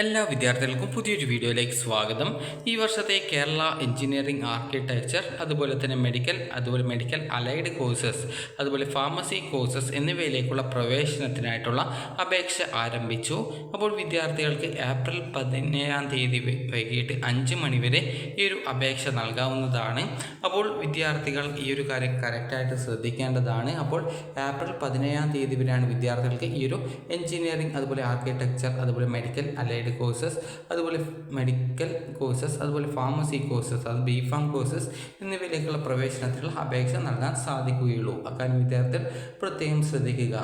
എല്ലാ വിദ്യാർത്ഥികൾക്കും പുതിയൊരു വീഡിയോയിലേക്ക് സ്വാഗതം. ഈ വർഷത്തെ കേരള എഞ്ചിനീയറിംഗ് ആർക്കിടെക്ചർ, അതുപോലെ തന്നെ മെഡിക്കൽ, അതുപോലെ മെഡിക്കൽ അലൈഡ് കോഴ്സസ്, അതുപോലെ ഫാർമസി കോഴ്സസ് എന്നിവയിലേക്കുള്ള പ്രവേശനത്തിനായിട്ടുള്ള അപേക്ഷ ആരംഭിച്ചു. അപ്പോൾ വിദ്യാർത്ഥികൾക്ക് ഏപ്രിൽ 17 വൈകിട്ട് 5 മണി വരെ ഈ ഒരു അപേക്ഷ നൽകാവുന്നതാണ്. അപ്പോൾ വിദ്യാർത്ഥികൾ ഈ ഒരു കാര്യം കറക്റ്റായിട്ട് ശ്രദ്ധിക്കേണ്ടതാണ്. അപ്പോൾ ഏപ്രിൽ 17 വരെയാണ് വിദ്യാർത്ഥികൾക്ക് ഈ ഒരു എഞ്ചിനീയറിംഗ്, അതുപോലെ ആർക്കിടെക്ചർ, അതുപോലെ മെഡിക്കൽ അലൈഡ് കോഴ്സസ്, അതുപോലെ മെഡിക്കൽ കോഴ്സസ്, അതുപോലെ ഫാർമസി കോഴ്സസ്, അത് ബിഫാം കോഴ്സസ് എന്നിവയിലേക്കുള്ള പ്രവേശനത്തിനുള്ള അപേക്ഷ നൽകാൻ സാധിക്കുകയുള്ളൂ. അക്കാര്യം വിദ്യാർത്ഥികൾ പ്രത്യേകം ശ്രദ്ധിക്കുക.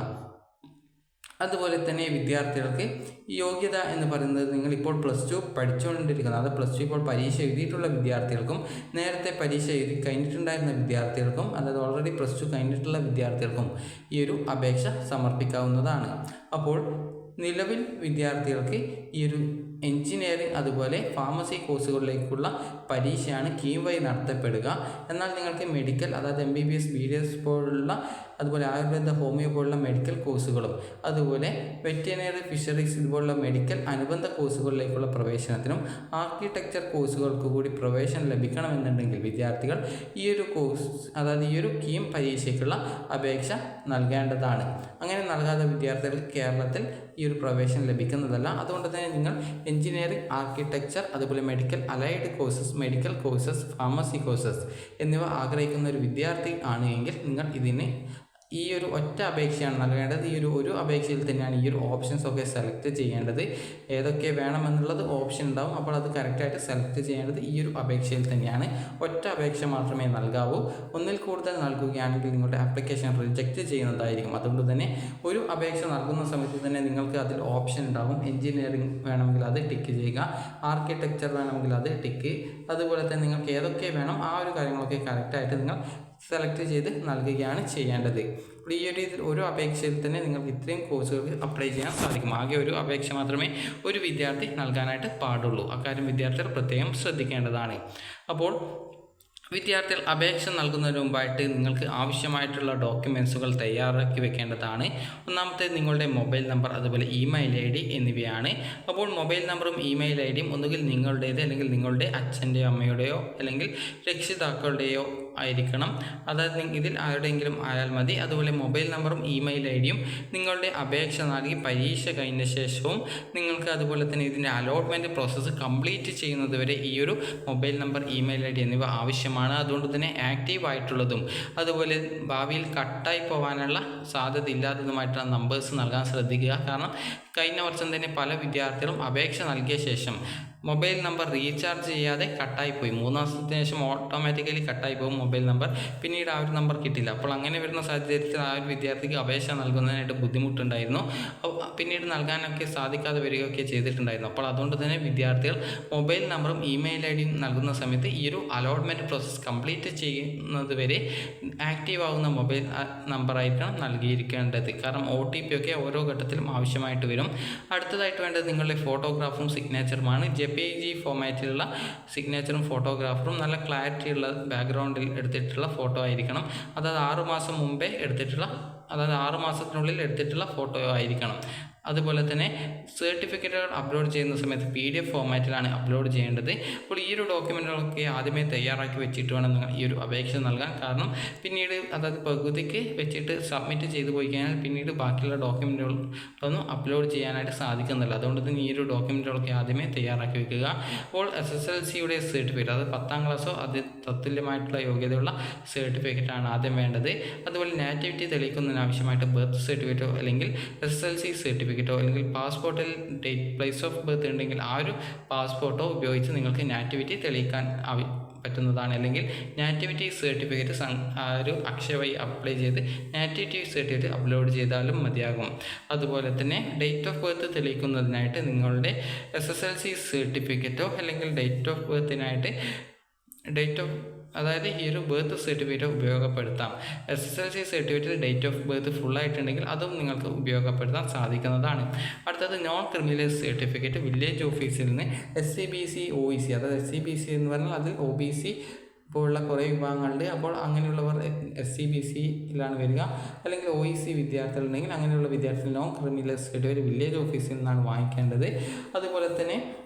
അതുപോലെ തന്നെ വിദ്യാർത്ഥികൾക്ക് യോഗ്യത എന്ന് പറയുന്നത്, നിങ്ങളിപ്പോൾ +2 പഠിച്ചുകൊണ്ടിരിക്കുന്നത്, അത് +2 ഇപ്പോൾ പരീക്ഷ എഴുതിയിട്ടുള്ള വിദ്യാർത്ഥികൾക്കും നേരത്തെ പരീക്ഷ എഴുതി കഴിഞ്ഞിട്ടുണ്ടായിരുന്ന വിദ്യാർത്ഥികൾക്കും, അതായത് ഓൾറെഡി +2 കഴിഞ്ഞിട്ടുള്ള വിദ്യാർത്ഥികൾക്കും ഈ ഒരു അപേക്ഷ സമർപ്പിക്കാവുന്നതാണ്. അപ്പോൾ നിലവിൽ വിദ്യാർത്ഥികൾക്ക് ഈ ഒരു എഞ്ചിനീയറിംഗ്, അതുപോലെ ഫാർമസി കോഴ്സുകളിലേക്കുള്ള പരീക്ഷയാണ് കീം വഴി നടത്തപ്പെടുക. എന്നാൽ നിങ്ങൾക്ക് മെഡിക്കൽ, അതായത് MBBS, BDS പോലുള്ള, അതുപോലെ ആയുർവേദ, ഹോമിയോ പോലുള്ള മെഡിക്കൽ കോഴ്സുകളും, അതുപോലെ വെറ്ററിനറി, ഫിഷറീസ് ഇതുപോലുള്ള മെഡിക്കൽ അനുബന്ധ കോഴ്സുകളിലേക്കുള്ള പ്രവേശനത്തിനും ആർക്കിടെക്ചർ കോഴ്സുകൾക്ക് കൂടി പ്രവേശനം ലഭിക്കണമെന്നുണ്ടെങ്കിൽ വിദ്യാർത്ഥികൾ ഈ ഒരു കോഴ്സ്, അതായത് ഈ ഒരു കീം പരീക്ഷയ്ക്കുള്ള അപേക്ഷ നൽകേണ്ടതാണ്. അങ്ങനെ നൽകാതെ വിദ്യാർത്ഥികൾ കേരളത്തിൽ ഈ ഒരു പ്രവേശനം ലഭിക്കുന്നതല്ല. അതുകൊണ്ട് തന്നെ നിങ്ങൾ എഞ്ചിനീയറിംഗ്, ആർക്കിടെക്ചർ, അതുപോലെ medical allied courses, medical courses, pharmacy courses എന്നിവ ആഗ്രഹിക്കുന്ന ഒരു വിദ്യാർത്ഥി ആണ് എങ്കിൽ നിങ്ങൾ ഇതിന് ഈ ഒരു ഒറ്റ അപേക്ഷയാണ് നൽകേണ്ടത്. ഈ ഒരു അപേക്ഷയിൽ തന്നെയാണ് ഈ ഒരു ഓപ്ഷൻസ് ഒക്കെ സെലക്ട് ചെയ്യേണ്ടത്. ഏതൊക്കെ വേണമെന്നുള്ളത് ഓപ്ഷൻ ഉണ്ടാവും. അപ്പോൾ അത് കറക്റ്റായിട്ട് സെലക്ട് ചെയ്യേണ്ടത് ഈ ഒരു അപേക്ഷയിൽ തന്നെയാണ്. ഒറ്റ അപേക്ഷ മാത്രമേ നൽകാവൂ. ഒന്നിൽ കൂടുതൽ നൽകുകയാണെങ്കിൽ നിങ്ങളുടെ ആപ്ലിക്കേഷൻ റിജക്റ്റ് ചെയ്യുന്നതായിരിക്കും. അതുകൊണ്ട് തന്നെ ഒരു അപേക്ഷ നൽകുന്ന സമയത്ത് തന്നെ നിങ്ങൾക്ക് അതിൽ ഓപ്ഷൻ ഉണ്ടാകും. എഞ്ചിനീയറിംഗ് വേണമെങ്കിൽ അത് ടിക്ക് ചെയ്യുക, ആർക്കിടെക്ചർ വേണമെങ്കിൽ അത് ടിക്ക്, അതുപോലെ തന്നെ നിങ്ങൾക്ക് ഏതൊക്കെ വേണം ആ ഒരു കാര്യങ്ങളൊക്കെ കറക്റ്റായിട്ട് നിങ്ങൾ സെലക്ട് ചെയ്ത് നൽകുകയാണ് ചെയ്യേണ്ടത്. ഈ ഒരു അപേക്ഷയിൽ തന്നെ നിങ്ങൾക്ക് ഇത്രയും കോഴ്സുകൾക്ക് അപ്ലൈ ചെയ്യാൻ സാധിക്കും. ആകെ ഒരു അപേക്ഷ മാത്രമേ ഒരു വിദ്യാർത്ഥി നൽകാനായിട്ട് പാടുള്ളൂ. അക്കാര്യം വിദ്യാർത്ഥികൾ പ്രത്യേകം ശ്രദ്ധിക്കേണ്ടതാണ്. അപ്പോൾ വിദ്യാർത്ഥികൾ അപേക്ഷ നൽകുന്നതിന് മുമ്പായിട്ട് നിങ്ങൾക്ക് ആവശ്യമായിട്ടുള്ള ഡോക്യുമെൻസുകൾ തയ്യാറാക്കി വെക്കേണ്ടതാണ്. ഒന്നാമത്തെ നിങ്ങളുടെ മൊബൈൽ നമ്പർ, അതുപോലെ ഇമെയിൽ ID എന്നിവയാണ്. അപ്പോൾ മൊബൈൽ നമ്പറും ഇമെയിൽ IDയും ഒന്നുകിൽ നിങ്ങളുടേത്, അല്ലെങ്കിൽ നിങ്ങളുടെ അച്ഛൻ്റെയോ അമ്മയുടെയോ അല്ലെങ്കിൽ രക്ഷിതാക്കളുടെയോ ആയിരിക്കണം. അതായത് ഇതിൽ ആരുടെയെങ്കിലും ആയാൽ മതി. അതുപോലെ മൊബൈൽ നമ്പറും ഇമെയിൽ IDയും നിങ്ങളുടെ അപേക്ഷ നൽകി പരീക്ഷ കഴിഞ്ഞ ശേഷവും നിങ്ങൾക്ക്, അതുപോലെ തന്നെ ഇതിൻ്റെ അലോട്ട്മെൻറ്റ് പ്രോസസ്സ് കംപ്ലീറ്റ് ചെയ്യുന്നത് വരെ ഈ ഒരു മൊബൈൽ നമ്പർ, ഇമെയിൽ ID എന്നിവ ആവശ്യമാണ്. അതുകൊണ്ട് തന്നെ ആക്റ്റീവ് ആയിട്ടുള്ളതും, അതുപോലെ ഭാവിയിൽ കട്ടായി പോകാനുള്ള സാധ്യത ഇല്ലാത്തതുമായിട്ടുള്ള നമ്പേഴ്സ് നൽകാൻ ശ്രദ്ധിക്കുക. കാരണം കഴിഞ്ഞ വർഷം തന്നെ പല വിദ്യാർത്ഥികളും അപേക്ഷ നൽകിയ ശേഷം മൊബൈൽ നമ്പർ റീചാർജ് ചെയ്യാതെ കട്ടായിപ്പോയി. 3 മാസത്തിന് ശേഷം ഓട്ടോമാറ്റിക്കലി കട്ടായി പോകും മൊബൈൽ നമ്പർ. പിന്നീട് ആ ഒരു നമ്പർ കിട്ടില്ല. അപ്പോൾ അങ്ങനെ വരുന്ന സാഹചര്യത്തിൽ ആ ഒരു വിദ്യാർത്ഥിക്ക് അപേക്ഷ നൽകുന്നതിനായിട്ട് ബുദ്ധിമുട്ടുണ്ടായിരുന്നു. പിന്നീട് നൽകാനൊക്കെ സാധിക്കാതെ വരികയൊക്കെ ചെയ്തിട്ടുണ്ടായിരുന്നു. അപ്പോൾ അതുകൊണ്ട് തന്നെ വിദ്യാർത്ഥികൾ മൊബൈൽ നമ്പറും ഇമെയിൽ IDയും നൽകുന്ന സമയത്ത് ഈ ഒരു അലോട്ട്മെൻറ്റ് പ്രോസസ്സ് കംപ്ലീറ്റ് ചെയ്യുന്നത് വരെ ആക്റ്റീവ് ആകുന്ന മൊബൈൽ നമ്പറായിരിക്കണം നൽകിയിരിക്കേണ്ടത്. കാരണം OTP ഒക്കെ ഓരോ ഘട്ടത്തിലും ആവശ്യമായിട്ട് വരും. അടുത്തതായിട്ട് വേണ്ടത് നിങ്ങളുടെ ഫോട്ടോഗ്രാഫും സിഗ്നേച്ചറുമാണ്. JPG ഫോമാറ്റിലുള്ള സിഗ്നേച്ചറും ഫോട്ടോഗ്രാഫറും നല്ല ക്ലാരിറ്റിയുള്ള ബാക്ക്ഗ്രൗണ്ടിൽ എടുത്തിട്ടുള്ള ഫോട്ടോ ആയിരിക്കണം. അതായത് 6 മാസം മുമ്പേ എടുത്തിട്ടുള്ള, അതായത് 6 മാസത്തിനുള്ളിൽ എടുത്തിട്ടുള്ള ഫോട്ടോ ആയിരിക്കണം. അതുപോലെ തന്നെ സർട്ടിഫിക്കറ്റുകൾ അപ്ലോഡ് ചെയ്യുന്ന സമയത്ത് PDF ഫോമാറ്റിലാണ് അപ്ലോഡ് ചെയ്യേണ്ടത്. അപ്പോൾ ഈ ഒരു ഡോക്യുമെൻറ്റുകളൊക്കെ ആദ്യമേ തയ്യാറാക്കി വെച്ചിട്ട് വേണം നിങ്ങൾ ഈ ഒരു അപേക്ഷ നൽകാൻ. കാരണം പിന്നീട്, അതായത് പകുതിക്ക് വെച്ചിട്ട് സബ്മിറ്റ് ചെയ്തു പോയി കഴിഞ്ഞാൽ പിന്നീട് ബാക്കിയുള്ള ഡോക്യുമെൻറ്റുകളൊന്നും അപ്ലോഡ് ചെയ്യാനായിട്ട് സാധിക്കുന്നില്ല. അതുകൊണ്ട് തന്നെ ഈ ഒരു ഡോക്യുമെൻറ്റുകളൊക്കെ ആദ്യമേ തയ്യാറാക്കി വെക്കുക. അപ്പോൾ SSLCയുടെ സർട്ടിഫിക്കറ്റ്, അതായത് 10ാം ക്ലാസ്സോ അത് തത്തുല്യമായിട്ടുള്ള യോഗ്യതയുള്ള സർട്ടിഫിക്കറ്റാണ് ആദ്യം വേണ്ടത്. അതുപോലെ നാറ്റിവിറ്റി തെളിയിക്കുന്നതിന് ആവശ്യമായിട്ട് ബർത്ത് സർട്ടിഫിക്കറ്റോ അല്ലെങ്കിൽ SSLC സർട്ടിഫിക്കറ്റോ അല്ലെങ്കിൽ പാസ്പോർട്ടിൽ പ്ലേസ് ഓഫ് ബർത്ത് ഉണ്ടെങ്കിൽ ആ ഒരു പാസ്പോർട്ടോ ഉപയോഗിച്ച് നിങ്ങൾക്ക് നാറ്റിവിറ്റി തെളിയിക്കാൻ പറ്റുന്നതാണ്. അല്ലെങ്കിൽ നാറ്റിവിറ്റി സർട്ടിഫിക്കറ്റ് ഒരു അക്ഷയ വഴി അപ്ലൈ ചെയ്ത് നാറ്റിവിറ്റി സർട്ടിഫിക്കറ്റ് അപ്ലോഡ് ചെയ്താലും മതിയാകും. അതുപോലെ തന്നെ ഡേറ്റ് ഓഫ് ബർത്ത് തെളിയിക്കുന്നതിനായിട്ട് നിങ്ങളുടെ SSLC സർട്ടിഫിക്കറ്റോ അല്ലെങ്കിൽ ഡേറ്റ് ഓഫ് ബർത്തിനായിട്ട് അതായത് ഈ ഒരു ബർത്ത് സർട്ടിഫിക്കറ്റ് ഉപയോഗപ്പെടുത്താം. SSLC സർട്ടിഫിക്കറ്റിൽ ഡേറ്റ് ഓഫ് ബർത്ത് ഫുള്ളായിട്ടുണ്ടെങ്കിൽ അതും നിങ്ങൾക്ക് ഉപയോഗപ്പെടുത്താൻ സാധിക്കുന്നതാണ്. അടുത്തത് നോൺ ക്രിമിനൽ സർട്ടിഫിക്കറ്റ് വില്ലേജ് ഓഫീസിൽ നിന്ന് SCBC OEC, അതായത് SCBC എന്ന് പറഞ്ഞാൽ അതിൽ OBC ഉള്ള കുറേ വിഭാഗങ്ങളുണ്ട്. അപ്പോൾ അങ്ങനെയുള്ളവർ SCBCയിലാണ് വരിക. അല്ലെങ്കിൽ OEC വിദ്യാർത്ഥികളുണ്ടെങ്കിൽ അങ്ങനെയുള്ള വിദ്യാർത്ഥികൾ നോൺ ക്രിമിനൽ സർട്ടിഫിക്കറ്റ് വില്ലേജ് ഓഫീസിൽ നിന്നാണ് വാങ്ങിക്കേണ്ടത്. അതുപോലെ തന്നെ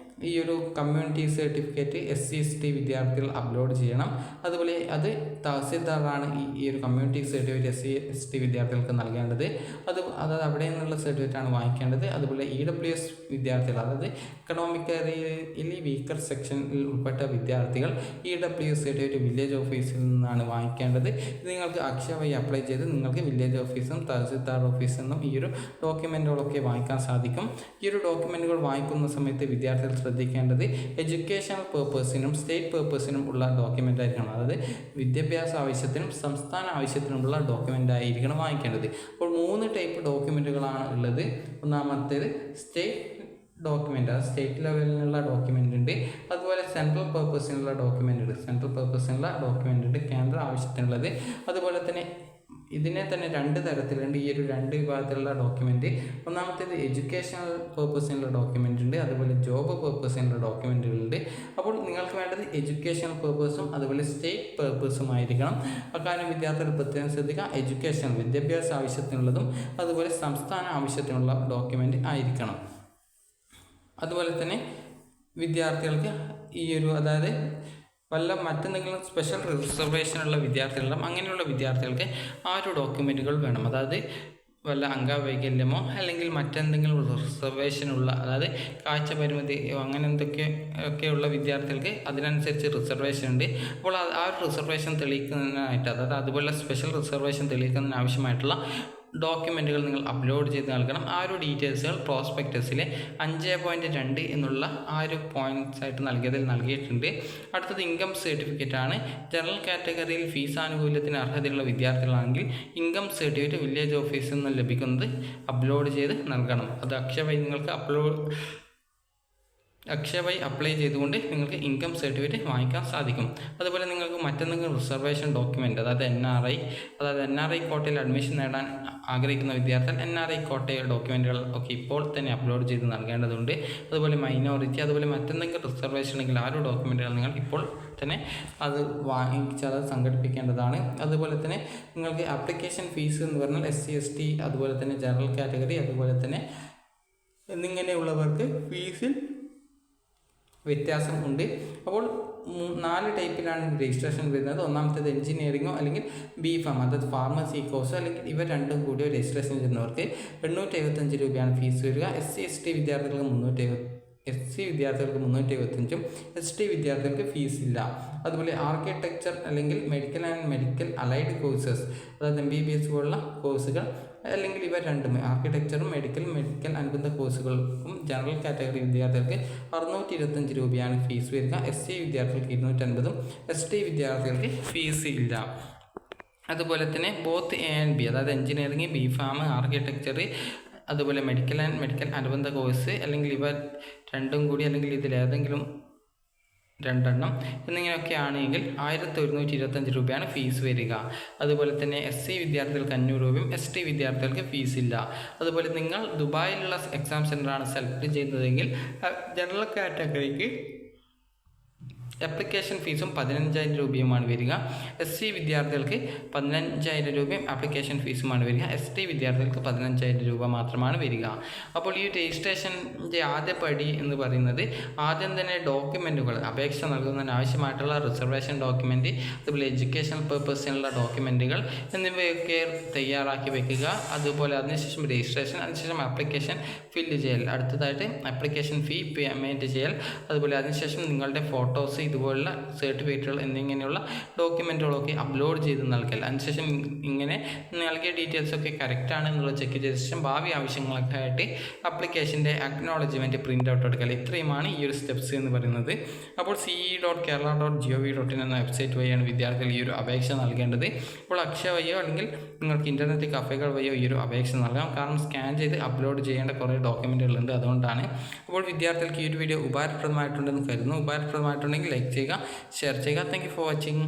ഈ ഒരു കമ്മ്യൂണിറ്റി സർട്ടിഫിക്കറ്റ് SC/ST വിദ്യാർത്ഥികൾ അപ്ലോഡ് ചെയ്യണം. അതുപോലെ അത് തഹസിൽദാറാണ് ഈ ഒരു കമ്മ്യൂണിറ്റി സർട്ടിഫിക്കറ്റ് SC/ST വിദ്യാർത്ഥികൾക്ക് നൽകേണ്ടത്. അതായത് അവിടെ നിന്നുള്ള സർട്ടിഫിക്കറ്റാണ് വാങ്ങിക്കേണ്ടത്. അതുപോലെ EWS വിദ്യാർത്ഥികൾ, അതായത് എക്കണോമിക്കലി വീക്കർ സെക്ഷനിൽ ഉൾപ്പെട്ട വിദ്യാർത്ഥികൾ EWS സർട്ടിഫിക്കറ്റ് വില്ലേജ് ഓഫീസിൽ നിന്നാണ് വാങ്ങിക്കേണ്ടത്. ഇത് നിങ്ങൾക്ക് അക്ഷയ വഴി അപ്ലൈ ചെയ്ത് നിങ്ങൾക്ക് വില്ലേജ് ഓഫീസും തഹസിൽദാർ ഓഫീസിൽ നിന്നും ഈ ഒരു ഡോക്യുമെൻറ്റുകളൊക്കെ വാങ്ങിക്കാൻ സാധിക്കും. ഈ ഒരു ഡോക്യുമെൻറ്റുകൾ വാങ്ങിക്കുന്ന സമയത്ത് വിദ്യാർത്ഥികൾ ശ്രദ്ധിക്കേണ്ടത് എഡ്യൂക്കേഷണൽ പേർപ്പസിനും സ്റ്റേറ്റ് പേർപ്പസിനും ഉള്ള ഡോക്യുമെൻ്റ് ആയിരിക്കണം. അതായത് വിദ്യാഭ്യാസ ആവശ്യത്തിനും സംസ്ഥാന ആവശ്യത്തിനുമുള്ള ഡോക്യുമെൻ്റ് ആയിരിക്കണം വാങ്ങിക്കേണ്ടത്. അപ്പോൾ 3 ടൈപ്പ് ഡോക്യുമെൻറ്റുകളാണ് ഉള്ളത്. ഒന്നാമത്തേത് സ്റ്റേറ്റ് ഡോക്യുമെൻ്റ്, അത് സ്റ്റേറ്റ് ലെവലിലുള്ള ഡോക്യുമെൻ്റ് ഉണ്ട്. അതുപോലെ സെൻട്രൽ പേർപ്പസിനുള്ള ഡോക്യുമെൻ്റ് ഉണ്ട്, കേന്ദ്ര ആവശ്യത്തിനുള്ളത്. അതുപോലെ തന്നെ ഇതിനെ തന്നെ 2 തരത്തിലുണ്ട്. ഈ ഒരു 2 വിഭാഗത്തിലുള്ള ഡോക്യുമെൻ്റ്. ഒന്നാമത്തേത് എഡ്യൂക്കേഷണൽ പേർപ്പസിനുള്ള ഡോക്യുമെൻ്റ് ഉണ്ട്, അതുപോലെ ജോബ് പേർപ്പസിനുള്ള ഡോക്യുമെൻ്റുകളുണ്ട്. അപ്പോൾ നിങ്ങൾക്ക് വേണ്ടത് എഡ്യൂക്കേഷണൽ പേർപ്പസും അതുപോലെ സ്റ്റേറ്റ് പേർപ്പസും ആയിരിക്കണം. അക്കാര്യം വിദ്യാർത്ഥികൾ പ്രത്യേകം ശ്രദ്ധിക്കുക. എഡ്യൂക്കേഷൻ വിദ്യാഭ്യാസ ആവശ്യത്തിനുള്ളതും അതുപോലെ സംസ്ഥാന ആവശ്യത്തിനുള്ള ഡോക്യുമെൻ്റ് ആയിരിക്കണം. അതുപോലെ തന്നെ വിദ്യാർത്ഥികൾക്ക് ഈ ഒരു, അതായത് മറ്റെന്തെങ്കിലും സ്പെഷ്യൽ റിസർവേഷനുള്ള വിദ്യാർത്ഥികളും അങ്ങനെയുള്ള വിദ്യാർത്ഥികൾക്ക് ആ ഒരു ഡോക്യുമെൻറ്റുകൾ വേണം. അതായത് വല്ല അംഗവൈകല്യമോ അല്ലെങ്കിൽ മറ്റെന്തെങ്കിലും റിസർവേഷനുള്ള, അതായത് കാഴ്ച പരിമിതിയോ അങ്ങനെ ഒക്കെയുള്ള വിദ്യാർത്ഥികൾക്ക് അതിനനുസരിച്ച് റിസർവേഷൻ ഉണ്ട്. അപ്പോൾ ആ ഒരു റിസർവേഷൻ തെളിയിക്കുന്നതിനായിട്ട്, അതായത് അതുപോലെ സ്പെഷ്യൽ റിസർവേഷൻ തെളിയിക്കുന്നതിന് ആവശ്യമായിട്ടുള്ള ഡോക്യുമെൻറ്റുകൾ നിങ്ങൾ അപ്ലോഡ് ചെയ്ത് നൽകണം. ആ ഒരു ഡീറ്റെയിൽസുകൾ പ്രോസ്പെക്ടസിലെ 5.2 എന്നുള്ള ആ ഒരു പോയിൻറ്റ്സ് ആയിട്ട് നൽകിയിട്ടുണ്ട്. അടുത്തത് ഇൻകം സർട്ടിഫിക്കറ്റ് ആണ്. ജനറൽ കാറ്റഗറിയിൽ ഫീസ് ആനുകൂല്യത്തിന് അർഹതയുള്ള വിദ്യാർത്ഥികളാണെങ്കിൽ ഇൻകം സർട്ടിഫിക്കറ്റ് വില്ലേജ് ഓഫീസിൽ നിന്ന് ലഭിക്കുന്നത് അപ്ലോഡ് ചെയ്ത് നൽകണം. അത് അക്ഷയ വഴി നിങ്ങൾക്ക് അപ്ലൈ ചെയ്തുകൊണ്ട് നിങ്ങൾക്ക് ഇൻകം സർട്ടിഫിക്കറ്റ് വാങ്ങിക്കാൻ സാധിക്കും. അതുപോലെ നിങ്ങൾക്ക് മറ്റെന്തെങ്കിലും റിസർവേഷൻ ഡോക്യുമെൻ്റ്, അതായത് NRI കോട്ടയിൽ അഡ്മിഷൻ നേടാൻ ആഗ്രഹിക്കുന്ന വിദ്യാർത്ഥികൾ NRI കോട്ടയുടെ ഡോക്യുമെൻറ്റുകൾ ഒക്കെ ഇപ്പോൾ തന്നെ അപ്ലോഡ് ചെയ്ത് നൽകേണ്ടതുണ്ട്. അതുപോലെ മൈനോറിറ്റി, അതുപോലെ മറ്റെന്തെങ്കിലും റിസർവേഷൻ ഉണ്ടെങ്കിൽ ആ ഒരു ഡോക്യുമെൻറ്റുകൾ നിങ്ങൾ ഇപ്പോൾ തന്നെ അത് വാങ്ങിച്ചത് സംഘടിപ്പിക്കേണ്ടതാണ്. അതുപോലെ തന്നെ നിങ്ങൾക്ക് ആപ്ലിക്കേഷൻ ഫീസ് എന്ന് പറഞ്ഞാൽ SC/ST, അതുപോലെ തന്നെ ജനറൽ കാറ്റഗറി, അതുപോലെ തന്നെ എന്നിങ്ങനെയുള്ളവർക്ക് ഫീസിൽ വ്യത്യാസം ഉണ്ട്. അപ്പോൾ 4 ടൈപ്പിലാണ് രജിസ്ട്രേഷൻ വരുന്നത്. ഒന്നാമത്തേത് എഞ്ചിനീയറിങ്ങോ അല്ലെങ്കിൽ BPharm, അതായത് ഫാർമസി കോഴ്സോ, അല്ലെങ്കിൽ ഇവ രണ്ടും കൂടിയോ രജിസ്ട്രേഷൻ ചെയ്യുന്നവർക്ക് 875 രൂപയാണ് ഫീസ് വരിക. SC/ST വിദ്യാർത്ഥികൾക്ക് 375, ST വിദ്യാർത്ഥികൾക്ക് ഫീസ് ഇല്ല. അതുപോലെ ആർക്കിടെക്ചർ അല്ലെങ്കിൽ medical and medical allied courses, അതായത് MBBS പോലുള്ള കോഴ്സുകൾ, അല്ലെങ്കിൽ ഇവ രണ്ടും ആർക്കിടെക്ചറും മെഡിക്കൽ അനുബന്ധ കോഴ്സുകൾക്കും ജനറൽ കാറ്റഗറി വിദ്യാർത്ഥികൾക്ക് 625 രൂപയാണ് ഫീസ് വരിക. SC വിദ്യാർത്ഥികൾക്ക് 250, ST വിദ്യാർത്ഥികൾക്ക് ഫീസ് ഇല്ല. അതുപോലെ തന്നെ ബോത്ത് A and B, അതായത് എഞ്ചിനീയറിംഗ്, BPharm, ആർക്കിടെക്ചർ, അതുപോലെ മെഡിക്കൽ ആൻഡ് മെഡിക്കൽ അനുബന്ധ കോഴ്സ്, അല്ലെങ്കിൽ ഇവ രണ്ടും കൂടി അല്ലെങ്കിൽ ഇതിലേതെങ്കിലും 2 എന്നിങ്ങനെയൊക്കെ ആണെങ്കിൽ 1125 രൂപയാണ് ഫീസ് വരിക. അതുപോലെ തന്നെ SC വിദ്യാർത്ഥികൾക്ക് 500 രൂപയും ST വിദ്യാർത്ഥികൾക്ക് ഫീസ് ഇല്ല. അതുപോലെ നിങ്ങൾ ദുബായിലുള്ള എക്സാം സെൻ്ററാണ് സെലക്ട് ചെയ്യുന്നതെങ്കിൽ ജനറൽ കാറ്റഗറിക്ക് ആപ്ലിക്കേഷൻ ഫീസും 15,000 രൂപയുമാണ് വരിക. SC വിദ്യാർത്ഥികൾക്ക് 15,000 രൂപയും ആപ്ലിക്കേഷൻ ഫീസുമാണ് വരിക. ST വിദ്യാർത്ഥികൾക്ക് 15,000 രൂപ മാത്രമാണ് വരിക. അപ്പോൾ ഈ രജിസ്ട്രേഷൻ്റെ ആദ്യ പടി എന്ന് പറയുന്നത് ആദ്യം തന്നെ ഡോക്യുമെൻറ്റുകൾ, അപേക്ഷ നൽകുന്നതിന് ആവശ്യമായിട്ടുള്ള റിസർവേഷൻ ഡോക്യുമെൻറ്റ്, അതുപോലെ എഡ്യൂക്കേഷണൽ പേർപ്പസിനുള്ള ഡോക്യുമെൻറ്റുകൾ എന്നിവയൊക്കെ തയ്യാറാക്കി വെക്കുക. അതുപോലെ അതിനുശേഷം രജിസ്ട്രേഷൻ, അതിനുശേഷം ആപ്ലിക്കേഷൻ ഫില്ല് ചെയ്യൽ, അടുത്തതായിട്ട് ആപ്ലിക്കേഷൻ ഫീ പേയ്മെൻറ്റ് ചെയ്യൽ, അതുപോലെ അതിനുശേഷം നിങ്ങളുടെ ഫോട്ടോസ്, ഇതുപോലുള്ള സർട്ടിഫിക്കറ്റുകൾ എന്നിങ്ങനെയുള്ള ഡോക്യുമെൻറ്റുകളൊക്കെ അപ്ലോഡ് ചെയ്ത് നൽകൽ. അതിനുശേഷം ഇങ്ങനെ നൽകിയ ഡീറ്റെയിൽസൊക്കെ കറക്റ്റാണ് എന്നുള്ളത് ചെക്ക് ചെയ്ത ശേഷം ഭാവി ആവശ്യങ്ങളൊക്കെ ആയിട്ട് ആപ്ലിക്കേഷൻ്റെ അക്നോളജ്മെൻറ്റ് പ്രിൻ്റ് ഔട്ട് എടുക്കൽ. ഇത്രയുമാണ് ഈ ഒരു സ്റ്റെപ്സ് എന്ന് പറയുന്നത്. അപ്പോൾ ce.kerala.gov.in എന്ന വെബ്സൈറ്റ് വഴിയാണ് വിദ്യാർത്ഥികൾ ഈ ഒരു അപേക്ഷ നൽകേണ്ടത്. അപ്പോൾ അക്ഷയ വഴിയോ അല്ലെങ്കിൽ നിങ്ങൾക്ക് ഇൻ്റർനെറ്റ് കഫേകൾ വഴിയോ ഈ ഒരു അപേക്ഷ നൽകാം. കാരണം സ്കാൻ ചെയ്ത് അപ്ലോഡ് ചെയ്യേണ്ട കുറേ ഡോക്യുമെൻറ്റുകളുണ്ട്, അതുകൊണ്ടാണ്. അപ്പോൾ വിദ്യാർത്ഥികൾക്ക് ഈ ഒരു വീഡിയോ ഉപകാരപ്രദമായിട്ടുണ്ടെന്ന് കരുതുന്നു. ഉപകാരപ്രദമായിട്ടുണ്ടെങ്കിൽ ലൈക്ക് ചെയ്യുക, ഷെയർ ചെയ്യുക. Thank you for watching.